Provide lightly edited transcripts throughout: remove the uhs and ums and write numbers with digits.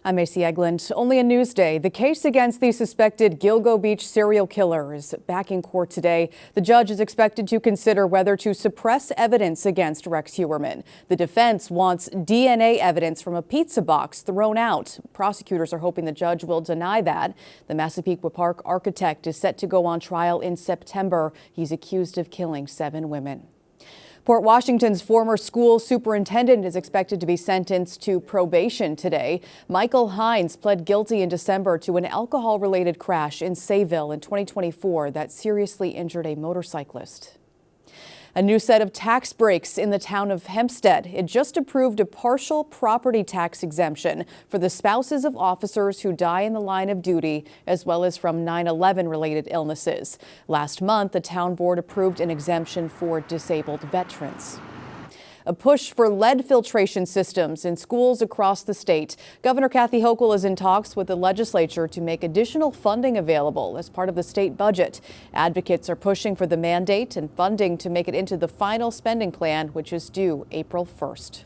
I'm Macy Eglund. Only a Newsday. The case against the suspected Gilgo Beach serial killer is back in court today. The judge is expected to consider whether to suppress evidence against Rex Heuermann. The defense wants DNA evidence from a pizza box thrown out. Prosecutors are hoping the judge will deny that. The Massapequa Park architect is set to go on trial in September. He's accused of killing 7 women. Port Washington's former school superintendent is expected to be sentenced to probation today. Michael Hines pled guilty in December to an alcohol-related crash in Sayville in 2024 that seriously injured a motorcyclist. A new set of tax breaks in the town of Hempstead. It just approved a partial property tax exemption for the spouses of officers who die in the line of duty, as well as from 9/11 related illnesses. Last month, the town board approved an exemption for disabled veterans. A push for lead filtration systems in schools across the state. Governor Kathy Hochul is in talks with the legislature to make additional funding available as part of the state budget. Advocates are pushing for the mandate and funding to make it into the final spending plan, which is due April 1st.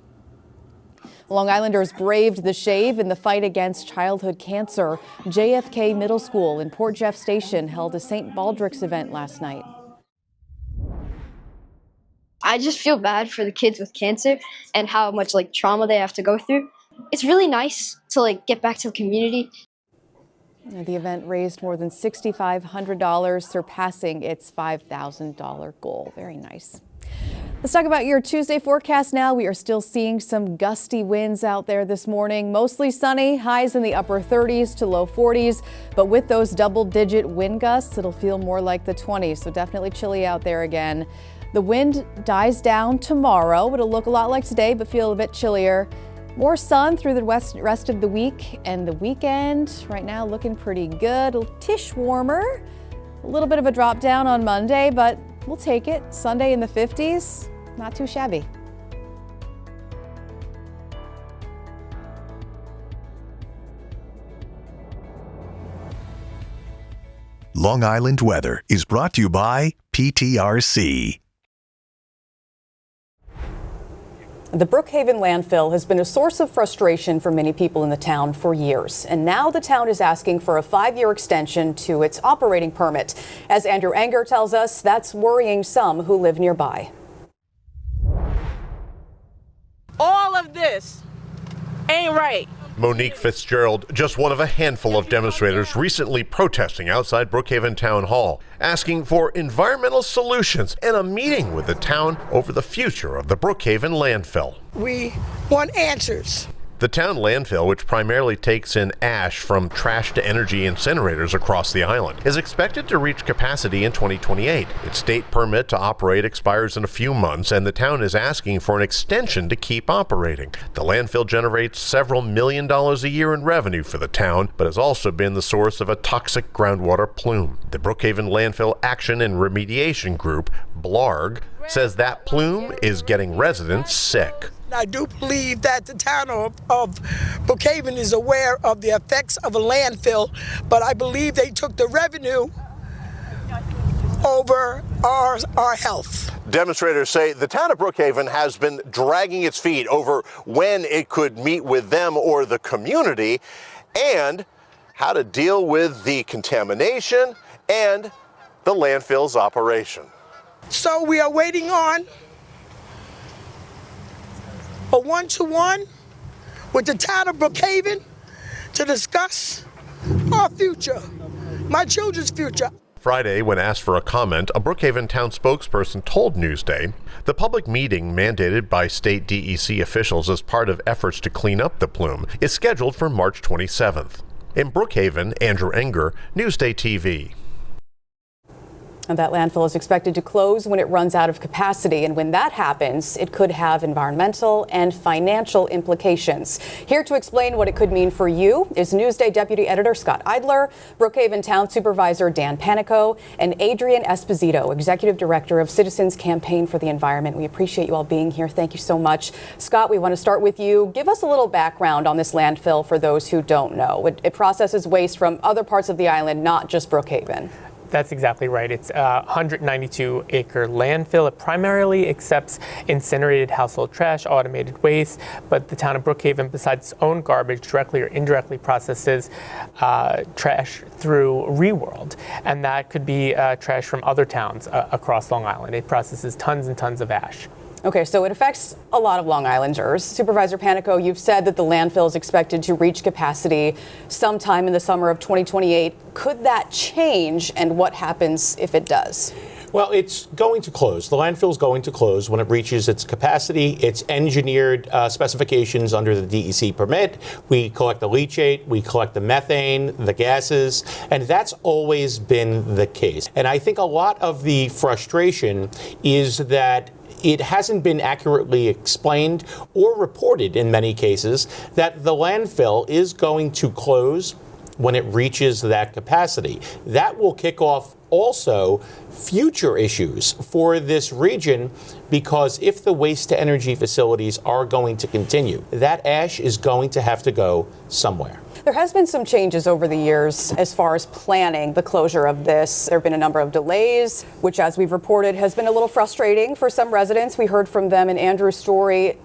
Long Islanders braved the shave in the fight against childhood cancer. JFK Middle School in Port Jeff Station held a St. Baldrick's event last night. I just feel bad for the kids with cancer and how much trauma they have to go through. It's really nice to get back to the community. The event raised more than $6,500, surpassing its $5,000 goal. Very nice. Let's talk about your Tuesday forecast now. We are still seeing some gusty winds out there this morning. Mostly sunny, highs in the upper 30s to low 40s. But with those double-digit wind gusts, it'll feel more like the 20s. So definitely chilly out there again. The wind dies down tomorrow. It'll look a lot like today, but feel a bit chillier. More sun through the rest of the week, and the weekend right now looking pretty good. A tish warmer. A little bit of a drop down on Monday, but we'll take it. Sunday in the 50s, not too shabby. Long Island weather is brought to you by PTRC. The Brookhaven landfill has been a source of frustration for many people in the town for years. And now the town is asking for a 5-year extension to its operating permit. As Andrew Enger tells us, that's worrying some who live nearby. All of this ain't right. Monique Fitzgerald, just one of a handful of demonstrators recently protesting outside Brookhaven Town Hall, asking for environmental solutions and a meeting with the town over the future of the Brookhaven landfill. We want answers. The town landfill, which primarily takes in ash from trash-to-energy incinerators across the island, is expected to reach capacity in 2028. Its state permit to operate expires in a few months, and the town is asking for an extension to keep operating. The landfill generates several $1 million a year in revenue for the town, but has also been the source of a toxic groundwater plume. The Brookhaven Landfill Action and Remediation Group, BLARG, says that plume is getting residents sick. I do believe that the town of Brookhaven is aware of the effects of a landfill, but I believe they took the revenue over our health. Demonstrators say the town of Brookhaven has been dragging its feet over when it could meet with them or the community and how to deal with the contamination and the landfill's operation. So we are waiting on a one-to-one with the town of Brookhaven to discuss our future, my children's future. Friday, when asked for a comment, a Brookhaven town spokesperson told Newsday the public meeting mandated by state DEC officials as part of efforts to clean up the plume is scheduled for March 27th. In Brookhaven, Andrew Enger, NewsdayTV. And that landfill is expected to close when it runs out of capacity. And when that happens, it could have environmental and financial implications. Here to explain what it could mean for you is Newsday Deputy Editor Scott Eidler, Brookhaven Town Supervisor Dan Panico, and Adrian Esposito, Executive Director of Citizens Campaign for the Environment. We appreciate you all being here. Thank you so much. Scott, we want to start with you. Give us a little background on this landfill for those who don't know. It processes waste from other parts of the island, not just Brookhaven. That's exactly right. It's a 192-acre landfill. It primarily accepts incinerated household trash, automated waste, but the town of Brookhaven, besides its own garbage, directly or indirectly processes trash through Reworld, and that could be trash from other towns across Long Island. It processes tons and tons of ash. Okay, so it affects a lot of Long Islanders. Supervisor Panico, you've said that the landfill is expected to reach capacity sometime in the summer of 2028. Could that change, and what happens if it does? Well, it's going to close. The landfill is going to close when it reaches its capacity. It's engineered specifications under the DEC permit. We collect the leachate, we collect the methane, the gases, and that's always been the case. And I think a lot of the frustration is that it hasn't been accurately explained or reported in many cases that the landfill is going to close when it reaches that capacity. That will kick off also future issues for this region, because if the waste to energy facilities are going to continue, that ash is going to have to go somewhere. There has been some changes over the years as far as planning the closure of this. There have been a number of delays, which, as we've reported, has been a little frustrating for some residents. We heard from them in Andrew's story.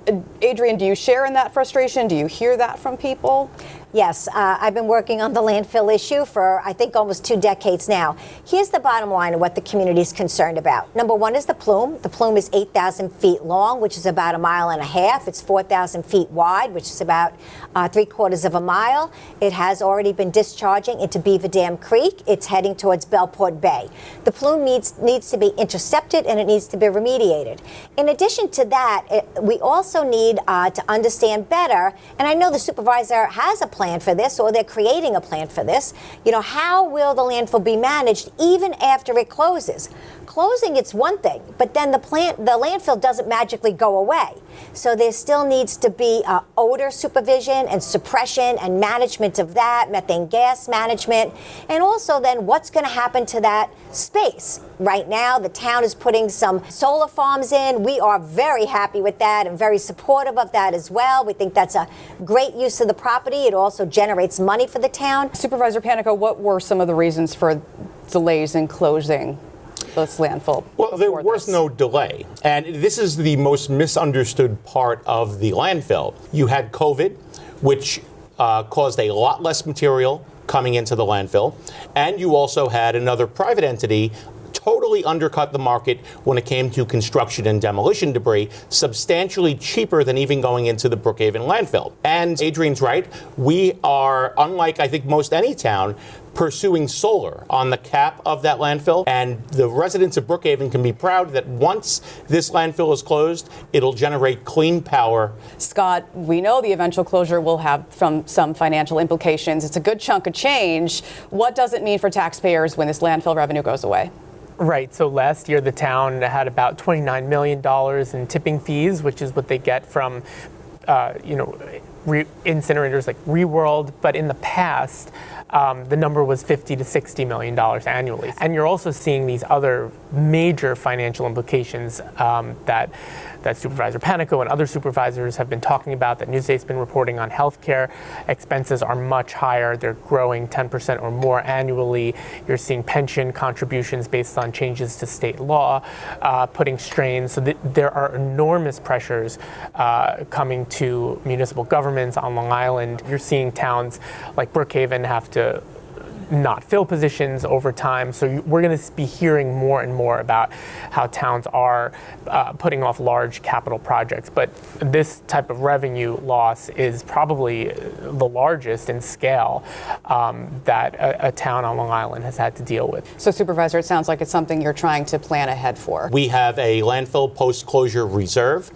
Adrian, do you share in that frustration? Do you hear that from people? Yes, I've been working on the landfill issue for, I think, almost 2 decades now. Here's the bottom line of what the community is concerned about. Number one is the plume. The plume is 8,000 feet long, which is about 1.5 miles. It's 4,000 feet wide, which is about 3/4 of a mile. It has already been discharging into Beaver Dam Creek. It's heading towards Bellport Bay. The plume needs to be intercepted, and it needs to be remediated. In addition to that, we also need to understand better, and I know the supervisor has a plan for this, or they're creating a plan for this. You know, how will the landfill be managed even after it closes? Closing, it's one thing, but then the landfill doesn't magically go away. So there still needs to be odor supervision and suppression and management of that, methane gas management, and also then what's going to happen to that space. Right now, the town is putting some solar farms in. We are very happy with that and very supportive of that as well. We think that's a great use of the property. It also generates money for the town. Supervisor Panico, what were some of the reasons for delays in closing this landfill? Well, there was no delay. And this is the most misunderstood part of the landfill. You had COVID, which caused a lot less material coming into the landfill. And you also had another private entity totally undercut the market when it came to construction and demolition debris, substantially cheaper than even going into the Brookhaven landfill. And Adrian's right. We are, unlike I think most any town, pursuing solar on the cap of that landfill. And the residents of Brookhaven can be proud that once this landfill is closed, it'll generate clean power. Scott, we know the eventual closure will have some financial implications. It's a good chunk of change. What does it mean for taxpayers when this landfill revenue goes away? Right. So last year, the town had about $29 million in tipping fees, which is what they get from, incinerators like Reworld. But in the past, the number was $50 to $60 million annually. And you're also seeing these other major financial implications that Supervisor Panico and other supervisors have been talking about, that Newsday's been reporting on. Healthcare expenses are much higher. They're growing 10% or more annually. You're seeing pension contributions based on changes to state law, putting strains. So there are enormous pressures coming to municipal governments on Long Island. You're seeing towns like Brookhaven have to not fill positions over time. So we're going to be hearing more and more about how towns are putting off large capital projects. But this type of revenue loss is probably the largest in scale that a town on Long Island has had to deal with. So, Supervisor, it sounds like it's something you're trying to plan ahead for. We have a landfill post-closure reserve.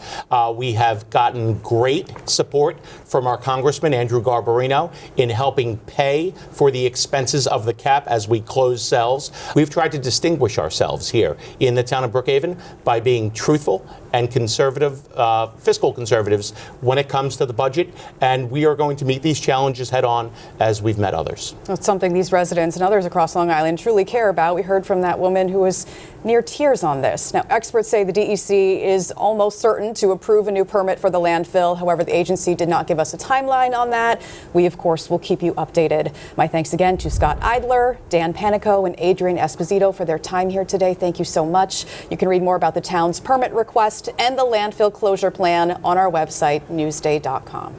We have gotten great support from our Congressman, Andrew Garbarino, in helping pay for the expenses of the cap as we close cells. We've tried to distinguish ourselves here in the town of Brookhaven by being truthful and conservative, fiscal conservatives when it comes to the budget, and we are going to meet these challenges head on as we've met others. It's something these residents and others across Long Island truly care about. We heard from that woman who was near tears on this. Now, experts say the DEC is almost certain to approve a new permit for the landfill. However, the agency did not give us a timeline on that. We, of course, will keep you updated. My thanks again to Scott Scott Idler, Dan Panico, and Adrian Esposito for their time here today. Thank you so much. You can read more about the town's permit request and the landfill closure plan on our website, newsday.com.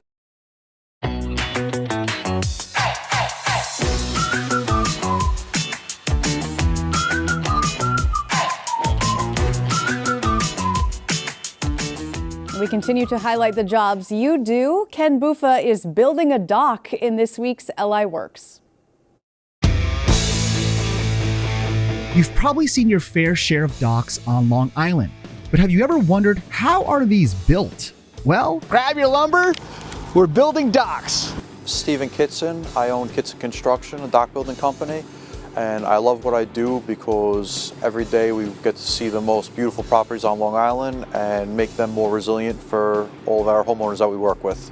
We continue to highlight the jobs you do. Ken Buffa is building a dock in this week's LI Works. You've probably seen your fair share of docks on Long Island, but have you ever wondered, how are these built? Well, grab your lumber, we're building docks. Stephen Kitson, I own Kitson Construction, a dock building company, and I love what I do because every day we get to see the most beautiful properties on Long Island and make them more resilient for all of our homeowners that we work with.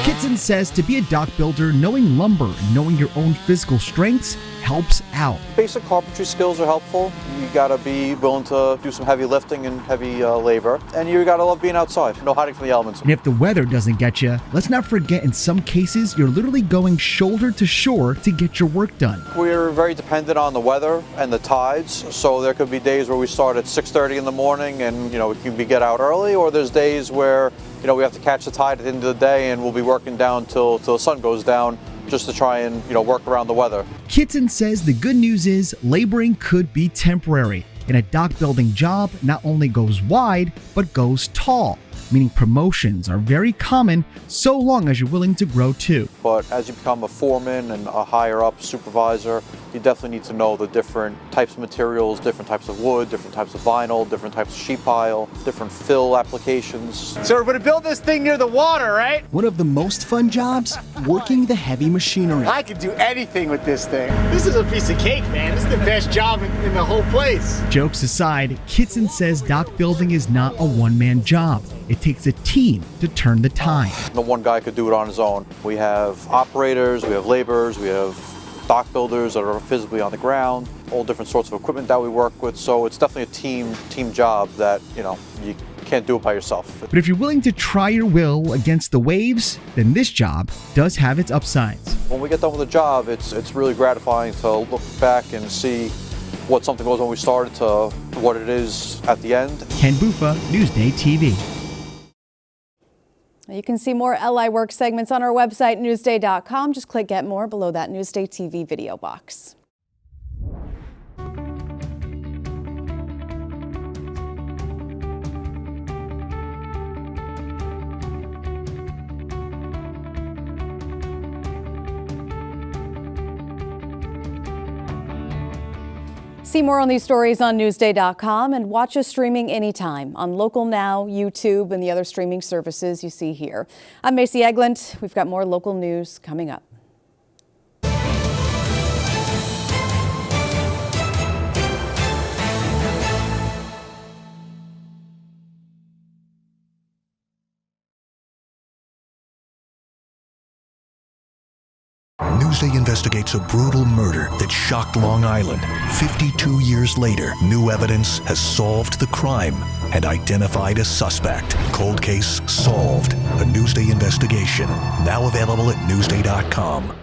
Kitson says to be a dock builder, knowing lumber and knowing your own physical strengths helps out. Basic carpentry skills are helpful. You gotta be willing to do some heavy lifting and heavy labor, and you gotta love being outside, no hiding from the elements. And if the weather doesn't get you, let's not forget in some cases you're literally going shoulder to shore to get your work done. We're very dependent on the weather and the tides, so there could be days where we start at 6:30 in the morning and we can get out early, or there's days where we have to catch the tide at the end of the day and we'll be working down till the sun goes down, just to try and work around the weather. Kitson says the good news is laboring could be temporary, and a dock building job not only goes wide but goes tall, meaning promotions are very common so long as you're willing to grow too. But as you become a foreman and a higher up supervisor, you definitely need to know the different types of materials, different types of wood, different types of vinyl, different types of sheet pile, different fill applications. So we're gonna build this thing near the water, right? One of the most fun jobs, working the heavy machinery. I could do anything with this thing. This is a piece of cake, man. This is the best job in the whole place. Jokes aside, Kitson says dock building is not a one-man job. It takes a team to turn the tide. No one guy could do it on his own. We have operators, we have laborers, we have dock builders that are physically on the ground, all different sorts of equipment that we work with. So it's definitely a team job that, you can't do it by yourself. But if you're willing to try your will against the waves, then this job does have its upsides. When we get done with a job, it's really gratifying to look back and see what something was when we started to what it is at the end. Ken Buffa, Newsday TV. You can see more LI Work segments on our website, newsday.com. Just click Get More below that Newsday TV video box. See more on these stories on Newsday.com and watch us streaming anytime on Local Now, YouTube, and the other streaming services you see here. I'm Macy Eglent. We've got more local news coming up. Newsday investigates a brutal murder that shocked Long Island. 52 years later, new evidence has solved the crime and identified a suspect. Cold case solved. A Newsday investigation. Now available at Newsday.com.